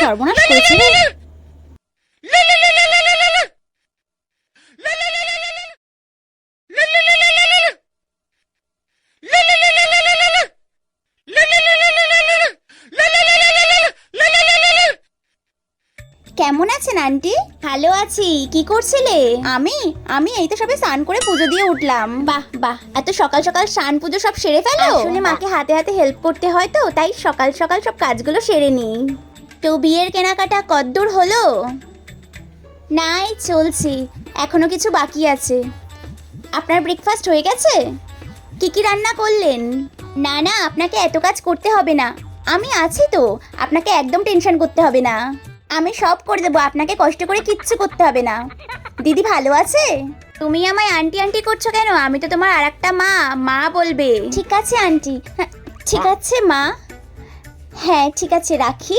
সর্বনাশ করেছে রে। কেমন আছেন আন্টি? ভালো আছি। কি করছিলে? আমি আমি এই তো সবে স্নান করে পুজো দিয়ে উঠলাম। বাহ বাহ, এত সকাল সকাল স্নান পুজো সব সেরে ফেলো? আসলে মাকে হাতে হাতে হেল্প করতে হয় তো, তাই সকাল সকাল সব কাজগুলো সেরে নিই। তো বিয়ের কেনাকাটা কতদূর হলো? না, এই চলছে, এখনো কিছু বাকি আছে। আপনার ব্রেকফাস্ট হয়ে গেছে? কি কি রান্না করলেন? না না, আপনাকে এত কাজ করতে হবে না, আমি আছি তো, আপনাকে একদম টেনশন করতে হবে না। আমি সব করে দেবো, আপনাকে কষ্ট করে কিচ্ছু করতে হবে না। দিদি ভালো আছে? তুমি আমায় আন্টি আন্টি করছো কেন? আমি তো তোমার আরেকটা মা, মা বলবে। ঠিক আছে আন্টি। হ্যাঁ ঠিক আছে মা। হ্যাঁ ঠিক আছে, রাখি।